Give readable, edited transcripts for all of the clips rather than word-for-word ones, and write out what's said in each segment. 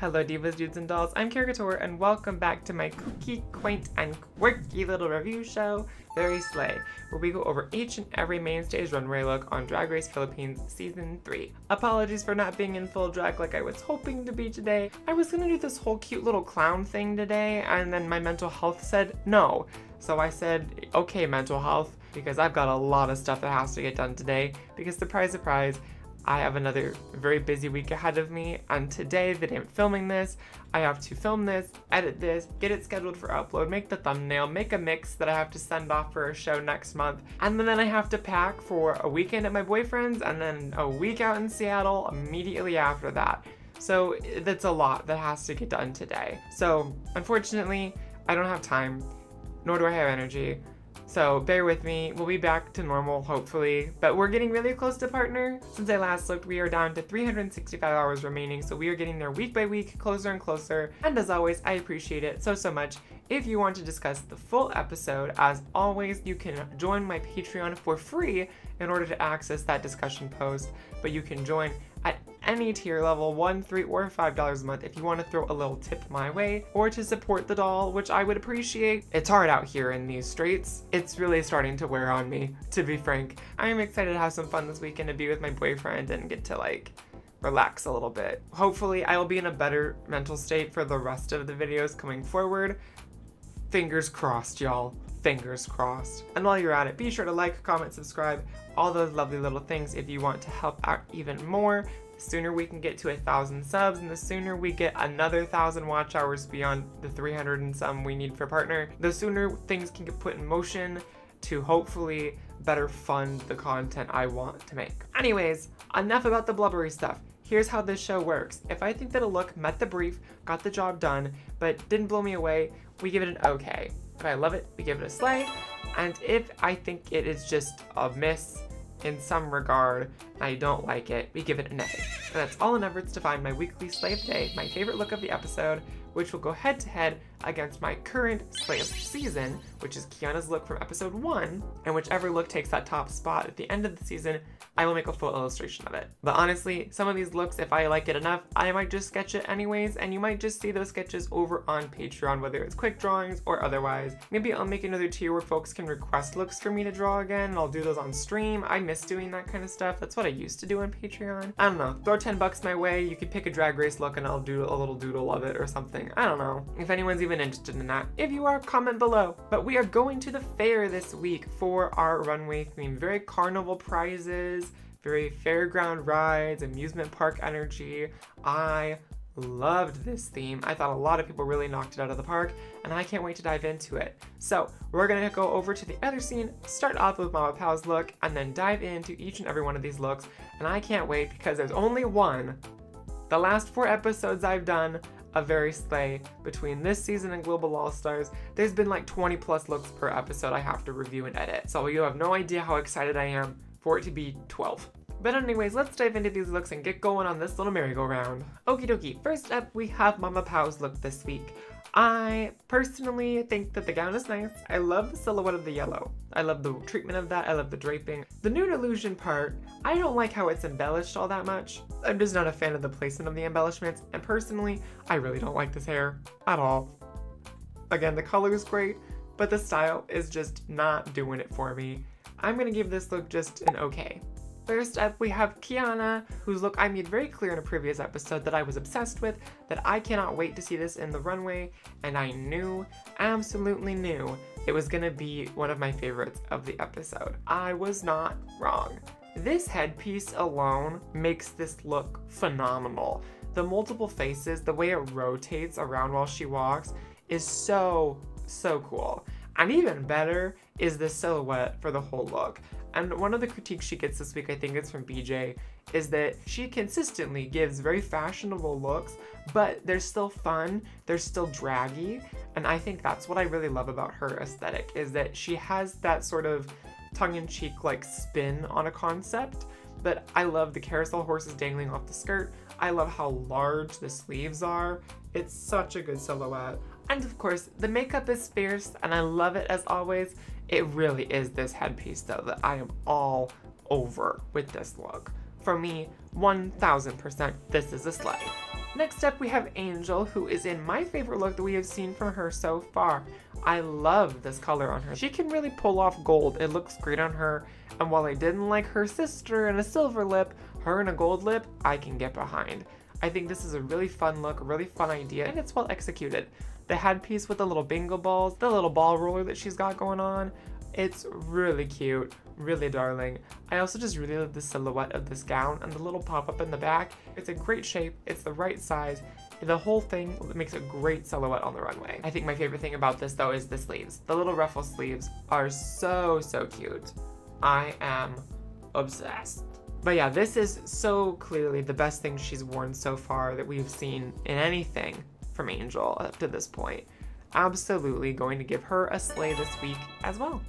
Hello divas, dudes, and dolls, I'm Caricature, and welcome back to my kooky, quaint, and quirky little review show, Very Slay, where we go over each and every main stage runway look on Drag Race Philippines Season 3. Apologies for not being in full drag like I was hoping to be today. I was gonna do this whole cute little clown thing today, and then my mental health said no. So I said, okay mental health, because I've got a lot of stuff that has to get done today, because surprise, surprise, I have another very busy week ahead of me, and today, the day I'm filming this, I have to film this, edit this, get it scheduled for upload, make the thumbnail, make a mix that I have to send off for a show next month, and then I have to pack for a weekend at my boyfriend's, and then a week out in Seattle immediately after that. So that's a lot that has to get done today. So unfortunately, I don't have time, nor do I have energy. So bear with me, we'll be back to normal hopefully, but we're getting really close to partner. Since I last looked, we are down to 365 hours remaining, so we are getting there week by week, closer and closer. And as always, I appreciate it so much. If you want to discuss the full episode, as always, you can join my Patreon for free in order to access that discussion post, but you can join at any tier level, $1, $3, or $5 a month if you want to throw a little tip my way, or to support the doll, which I would appreciate. It's hard out here in these streets. It's really starting to wear on me, to be frank. I'm excited to have some fun this weekend, to be with my boyfriend and get to like relax a little bit. Hopefully I will be in a better mental state for the rest of the videos coming forward. Fingers crossed, y'all. Fingers crossed. And while you're at it, be sure to like, comment, subscribe, all those lovely little things if you want to help out even more. The sooner we can get to 1,000 subs, and the sooner we get another 1,000 watch hours beyond the 300 and some we need for partner, the sooner things can get put in motion to hopefully better fund the content I want to make. Anyways, enough about the blubbery stuff. Here's how this show works. If I think that a look met the brief, got the job done, but didn't blow me away, we give it an okay. If I love it, we give it a slay. And if I think it is just a miss in some regard, and I don't like it, we give it an A. And that's all in efforts to find my weekly slay of the day, my favorite look of the episode, which will go head to head against my current slay of the season, which is Kiana's look from episode 1, and whichever look takes that top spot at the end of the season, I will make a full illustration of it. But honestly, some of these looks, if I like it enough, I might just sketch it anyways, and you might just see those sketches over on Patreon, whether it's quick drawings or otherwise. Maybe I'll make another tier where folks can request looks for me to draw again, and I'll do those on stream. I miss doing that kind of stuff. That's what I used to do on Patreon. I don't know, throw 10 bucks my way, you could pick a Drag Race look and I'll do a little doodle of it or something. I don't know. If anyone's even interested in that. If you are, comment below. But we are going to the fair this week for our runway theme. Very carnival prizes, very fairground rides, amusement park energy. I loved this theme. I thought a lot of people really knocked it out of the park, and I can't wait to dive into it. So we're gonna go over to the other scene, start off with Mamapow's look, and then dive into each and every one of these looks. And I can't wait because there's only one. The last 4 episodes I've done a Very Slay between this season and Global All-Stars, there's been like 20 plus looks per episode I have to review and edit. So you have no idea how excited I am for it to be 12. But anyways, let's dive into these looks and get going on this little merry-go-round. Okie dokie, first up we have Mamapow's look this week. I personally think that the gown is nice. I love the silhouette of the yellow. I love the treatment of that. I love the draping. The nude illusion part, I don't like how it's embellished all that much. I'm just not a fan of the placement of the embellishments, and personally, I really don't like this hair at all. Again, the color is great, but the style is just not doing it for me. I'm gonna give this look just an okay. First up, we have Kiana, whose look I made very clear in a previous episode that I was obsessed with, that I cannot wait to see this in the runway, and I knew, absolutely knew, it was gonna be one of my favorites of the episode. I was not wrong. This headpiece alone makes this look phenomenal. The multiple faces, the way it rotates around while she walks is so cool. And even better is the silhouette for the whole look. And one of the critiques she gets this week, I think it's from BJ, is that she consistently gives very fashionable looks, but they're still fun, they're still draggy, and I think that's what I really love about her aesthetic, is that she has that sort of tongue-in-cheek like spin on a concept, but I love the carousel horses dangling off the skirt, I love how large the sleeves are, it's such a good silhouette. And of course, the makeup is fierce, and I love it as always. It really is this headpiece though that I am all over with this look. For me, 1000%, this is a slay. Next up, we have Angel, who is in my favorite look that we have seen from her so far. I love this color on her. She can really pull off gold. It looks great on her. And while I didn't like her sister in a silver lip, her in a gold lip, I can get behind. I think this is a really fun look, a really fun idea, and it's well executed. The headpiece with the little bingo balls, the little ball roller that she's got going on, it's really cute, really darling. I also just really love the silhouette of this gown and the little pop-up in the back. It's a great shape, it's the right size. The whole thing makes a great silhouette on the runway. I think my favorite thing about this though is the sleeves. The little ruffle sleeves are so cute. I am obsessed. But yeah, this is so clearly the best thing she's worn so far that we've seen in anything from Angel up to this point. Absolutely going to give her a slay this week as well.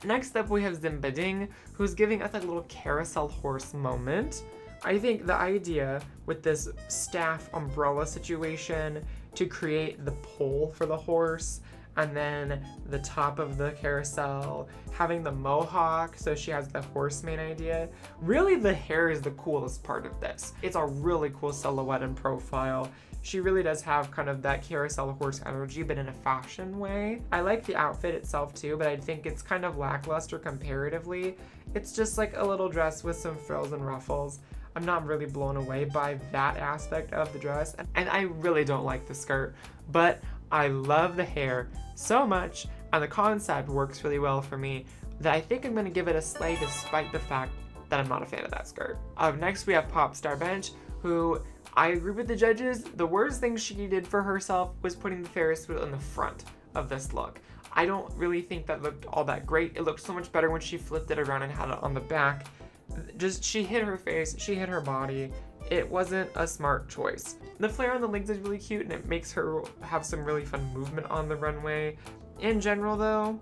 Next up, we have Zimad Ding, who's giving us a little carousel horse moment. I think the idea with this staff umbrella situation to create the pole for the horse, and then the top of the carousel, having the mohawk, so she has the horseman idea. Really, the hair is the coolest part of this. It's a really cool silhouette and profile. She really does have kind of that carousel horse energy, but in a fashion way. I like the outfit itself too, but I think it's kind of lackluster comparatively. It's just like a little dress with some frills and ruffles. I'm not really blown away by that aspect of the dress, and I really don't like the skirt, but I love the hair so much, and the concept works really well for me, that I think I'm going to give it a slay despite the fact that I'm not a fan of that skirt. Up next, we have Pop Star Bench, who I agree with the judges. The worst thing she did for herself was putting the Ferris wheel in the front of this look. I don't really think that looked all that great. It looked so much better when she flipped it around and had it on the back. Just, she hit her face, she hit her body. It wasn't a smart choice. The flare on the legs is really cute and it makes her have some really fun movement on the runway. In general though,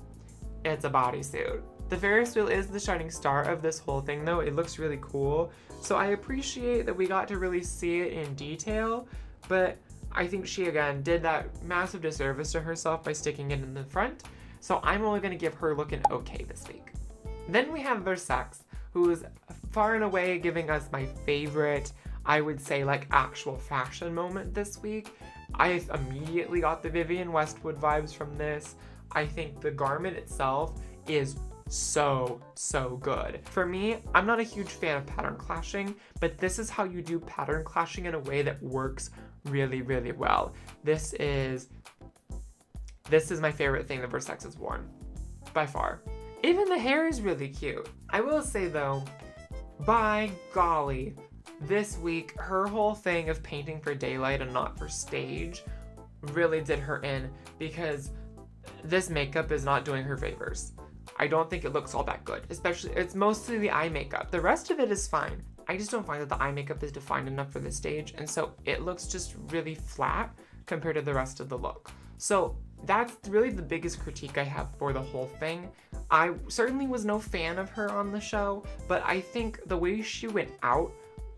it's a bodysuit. The Ferris wheel is the shining star of this whole thing though. It looks really cool. So I appreciate that we got to really see it in detail, but I think she again did that massive disservice to herself by sticking it in the front. So I'm only gonna give her looking okay this week. Then we have Verseex, who is far and away giving us my favorite, I would say, like actual fashion moment this week. I immediately got the Vivienne Westwood vibes from this. I think the garment itself is so good. For me, I'm not a huge fan of pattern clashing, but this is how you do pattern clashing in a way that works really well. This is my favorite thing that Verseex has worn, by far. Even the hair is really cute. I will say though, by golly, this week, her whole thing of painting for daylight and not for stage really did her in, because this makeup is not doing her favors. I don't think it looks all that good, especially, it's mostly the eye makeup. The rest of it is fine. I just don't find that the eye makeup is defined enough for the stage, and so it looks just really flat compared to the rest of the look. So that's really the biggest critique I have for the whole thing. I certainly was no fan of her on the show, but I think the way she went out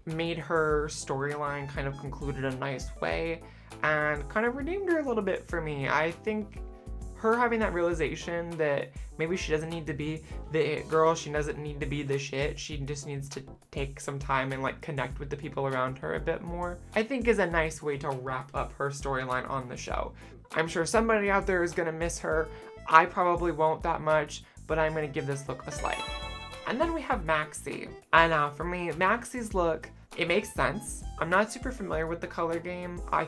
made her storyline kind of concluded a nice way and kind of redeemed her a little bit for me. I think her having that realization that maybe she doesn't need to be the it girl, she doesn't need to be the shit, she just needs to take some time and like connect with the people around her a bit more, I think is a nice way to wrap up her storyline on the show. I'm sure somebody out there is gonna miss her. I probably won't that much, but I'm gonna give this look a slay. And then we have Maxi. And for me, Maxi's look, it makes sense. I'm not super familiar with the color game. I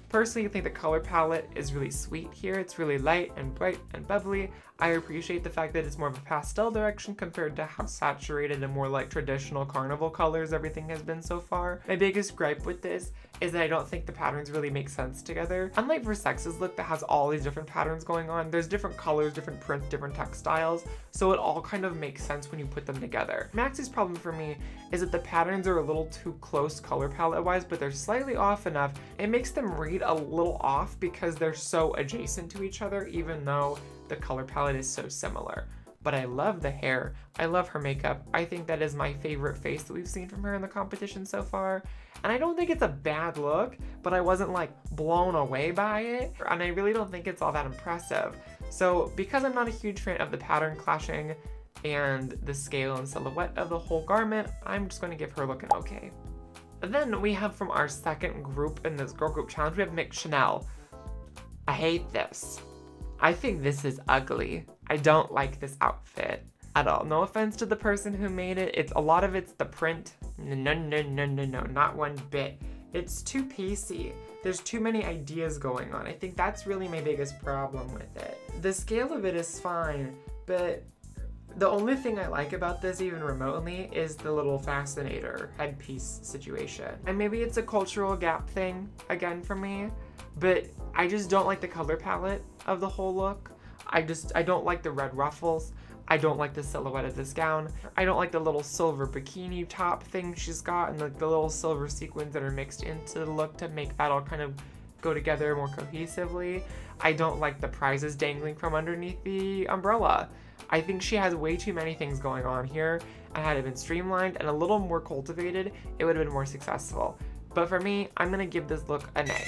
personally think the color palette is really sweet here. It's really light and bright and bubbly. I appreciate the fact that it's more of a pastel direction compared to how saturated and more like traditional carnival colors everything has been so far. My biggest gripe with this is that I don't think the patterns really make sense together. Unlike Verseex's look that has all these different patterns going on, there's different colors, different prints, different textiles, so it all kind of makes sense when you put them together. Maxi's problem for me is that the patterns are a little too close color palette wise, but they're slightly off enough. It makes them read a little off because they're so adjacent to each other, even though the color palette is so similar. But I love the hair. I love her makeup. I think that is my favorite face that we've seen from her in the competition so far. And I don't think it's a bad look, but I wasn't like blown away by it. And I really don't think it's all that impressive. So because I'm not a huge fan of the pattern clashing and the scale and silhouette of the whole garment, I'm just going to give her looking okay. And then we have from our second group in this girl group challenge, we have Mick Chanel. I hate this. I think this is ugly. I don't like this outfit at all. No offense to the person who made it. A lot of it's the print. No, not one bit. It's too piecey. There's too many ideas going on. I think that's really my biggest problem with it. The scale of it is fine, but the only thing I like about this even remotely is the little fascinator headpiece situation. And maybe it's a cultural gap thing, again, for me, but I just don't like the color palette of the whole look. I don't like the red ruffles. I don't like the silhouette of this gown. I don't like the little silver bikini top thing she's got and the little silver sequins that are mixed into the look to make that all kind of go together more cohesively. I don't like the prizes dangling from underneath the umbrella. I think she has way too many things going on here, and had it been streamlined and a little more cultivated, it would have been more successful. But for me, I'm gonna give this look a nay.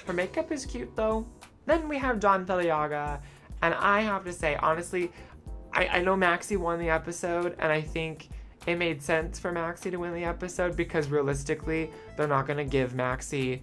Her makeup is cute though. Then we have John Feliaga, and I have to say, honestly, I know Maxi won the episode, and I think it made sense for Maxi to win the episode because realistically, they're not gonna give Maxi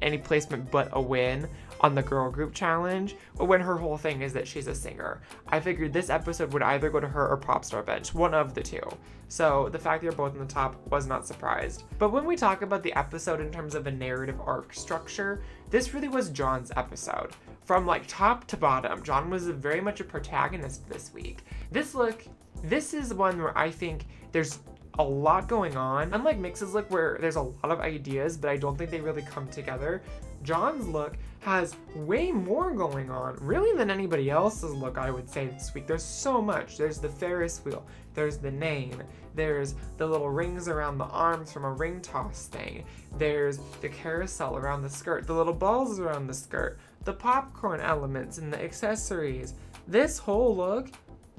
any placement but a win on the girl group challenge, but when her whole thing is that she's a singer. I figured this episode would either go to her or Popstar Bench, one of the two. So the fact they're both in the top was not surprised. But when we talk about the episode in terms of a narrative arc structure, this really was John's episode. From like top to bottom, John was very much a protagonist this week. This look, this is one where I think there's a lot going on. Unlike Mix's look where there's a lot of ideas, but I don't think they really come together, John's look has way more going on, really, than anybody else's look, I would say, this week. There's so much. There's the Ferris wheel, there's the name, there's the little rings around the arms from a ring toss thing, there's the carousel around the skirt, the little balls around the skirt, the popcorn elements and the accessories. This whole look,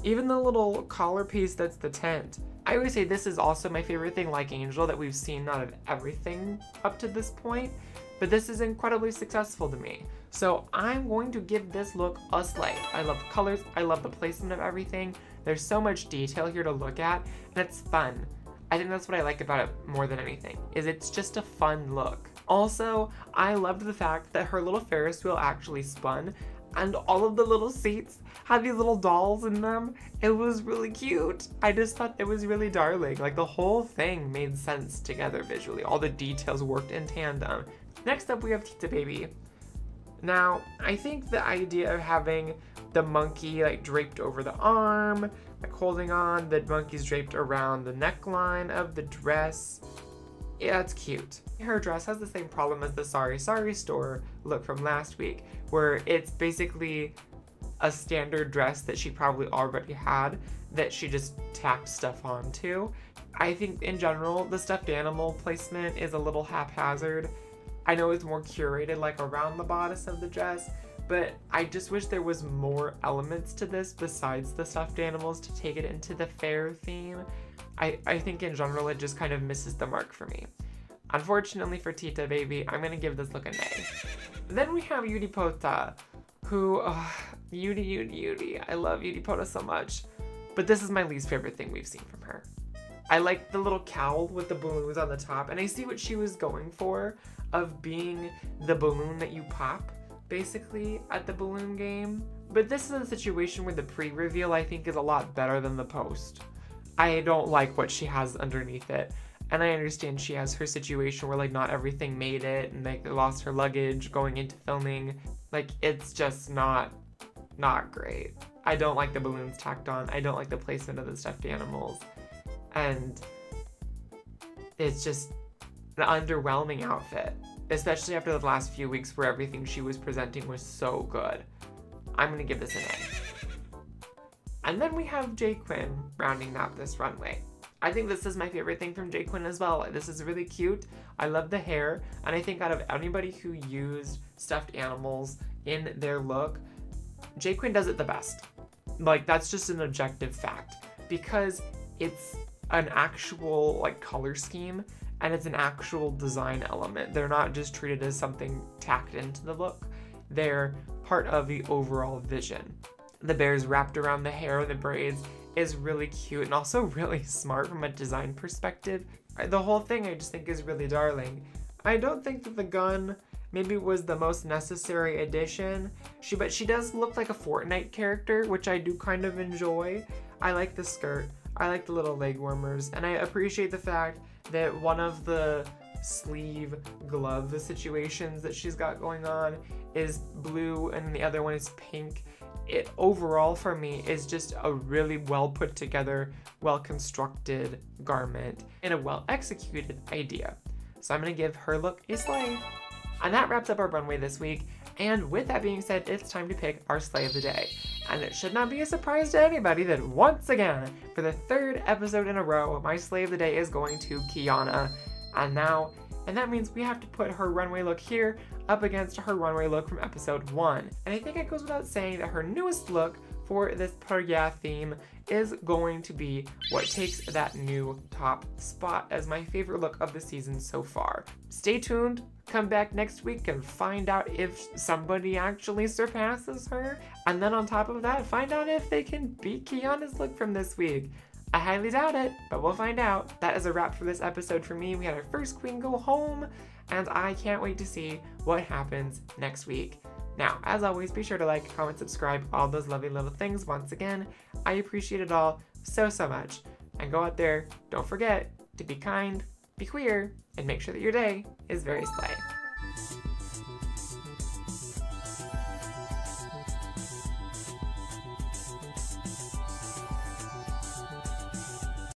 even the little collar piece that's the tent. I would say this is also my favorite thing, like Angel, that we've seen out of everything up to this point, but this is incredibly successful to me. So I'm going to give this look a slay. I love the colors, I love the placement of everything. There's so much detail here to look at, and it's fun. I think that's what I like about it more than anything, is it's just a fun look. Also, I loved the fact that her little Ferris wheel actually spun, and all of the little seats had these little dolls in them. It was really cute. I just thought it was really darling. Like, the whole thing made sense together visually. All the details worked in tandem. Next up, we have Tita Baby. Now, I think the idea of having the monkey like draped over the arm, like holding on, the monkey's draped around the neckline of the dress, yeah, that's cute. Her dress has the same problem as the Sorry Sorry store look from last week, where it's basically a standard dress that she probably already had that she just tacked stuff onto. I think in general, the stuffed animal placement is a little haphazard. I know it's more curated like around the bodice of the dress, but I just wish there was more elements to this besides the stuffed animals to take it into the fair theme. I think in general it just kind of misses the mark for me. Unfortunately for Tita Baby, I'm gonna give this look a nay. Then we have Yudi Po, who, Yudi. I love Yudi Po so much, but this is my least favorite thing we've seen from her. I like the little cowl with the balloons on the top, and I see what she was going for, of being the balloon that you pop, basically, at the balloon game. But this is a situation where the pre-reveal, I think, is a lot better than the post. I don't like what she has underneath it. And I understand she has her situation where, like, not everything made it, and, like, they lost her luggage going into filming. Like, it's just not great. I don't like the balloons tacked on. I don't like the placement of the stuffed animals. And it's just an underwhelming outfit, especially after the last few weeks where everything she was presenting was so good. I'm gonna give this an A. And then we have Quinn rounding out this runway. I think this is my favorite thing from Quinn as well. This is really cute. I love the hair, and I think out of anybody who used stuffed animals in their look, Quinn does it the best. Like, that's just an objective fact, because it's an actual like color scheme and it's an actual design element. They're not just treated as something tacked into the look. They're part of the overall vision. The bears wrapped around the hair, the braids, is really cute and also really smart from a design perspective. The whole thing I just think is really darling. I don't think that the gun maybe was the most necessary addition, but she does look like a Fortnite character, which I do kind of enjoy. I like the skirt, I like the little leg warmers, and I appreciate the fact that one of the sleeve glove situations that she's got going on is blue and the other one is pink. It overall for me is just a really well put together, well constructed garment and a well executed idea. So I'm gonna give her look a slay. And that wraps up our runway this week. And with that being said, it's time to pick our slay of the day. And it should not be a surprise to anybody that once again, for the third episode in a row, my slay of the day is going to Kiana. And that means we have to put her runway look here up against her runway look from episode 1. And I think it goes without saying that her newest look for this Perya theme is going to be what takes that new top spot as my favorite look of the season so far. Stay tuned, come back next week and find out if somebody actually surpasses her. And then on top of that, find out if they can beat Kiana's look from this week. I highly doubt it, but we'll find out. That is a wrap for this episode for me. We had our first queen go home, and I can't wait to see what happens next week. Now, as always, be sure to like, comment, subscribe, all those lovely little things. Once again, I appreciate it all so much. And go out there, don't forget to be kind, be queer, and make sure that your day is very slay.